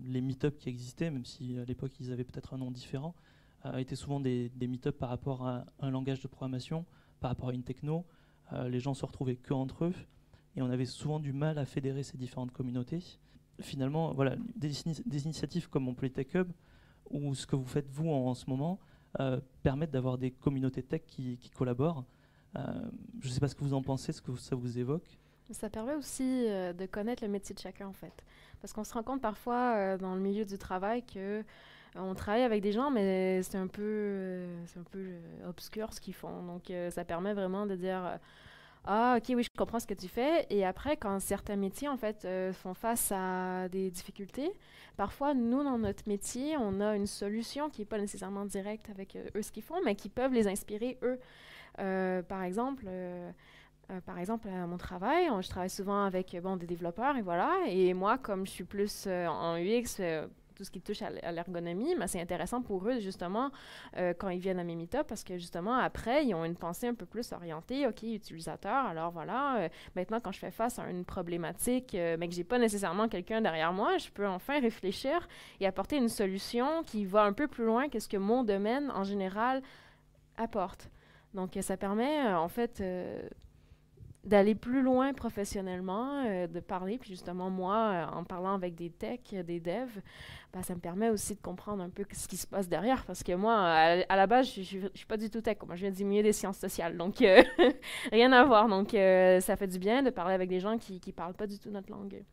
Les meet-up qui existaient, même si à l'époque ils avaient peut-être un nom différent, étaient souvent des meet-up par rapport à un langage de programmation, par rapport à une techno. Les gens se retrouvaient que entre eux et on avait souvent du mal à fédérer ces différentes communautés. Finalement, voilà, des initiatives comme mon Playtech Hub ou ce que vous faites vous en ce moment permettent d'avoir des communautés tech qui collaborent. Je ne sais pas ce que vous en pensez, ce que ça vous évoque. Ça permet aussi de connaître le métier de chacun, en fait. Parce qu'on se rend compte parfois dans le milieu du travail que on travaille avec des gens, mais c'est un peu obscur ce qu'ils font. Donc, ça permet vraiment de dire ah, ok, oui, je comprends ce que tu fais. Et après, quand certains métiers, en fait, font face à des difficultés, parfois, nous, dans notre métier, on a une solution qui n'est pas nécessairement directe avec eux, ce qu'ils font, mais qui peuvent les inspirer, eux. Par exemple, à mon travail, je travaille souvent avec des développeurs et voilà. Et moi, comme je suis plus en UX, tout ce qui touche à l'ergonomie, mais c'est intéressant pour eux, justement, quand ils viennent à mes meet-ups, parce que justement, après, ils ont une pensée un peu plus orientée. OK, utilisateur, alors voilà, maintenant, quand je fais face à une problématique, mais que j'ai pas nécessairement quelqu'un derrière moi, je peux enfin réfléchir et apporter une solution qui va un peu plus loin que ce que mon domaine, en général, apporte. Donc, ça permet, en fait, d'aller plus loin professionnellement, de parler. Puis justement, moi, en parlant avec des techs, des devs, ben, ça me permet aussi de comprendre un peu ce qui se passe derrière. Parce que moi, à la base, je ne suis pas du tout tech. Moi, je viens du milieu des sciences sociales. Donc, rien à voir. Donc, ça fait du bien de parler avec des gens qui ne parlent pas du tout notre langue.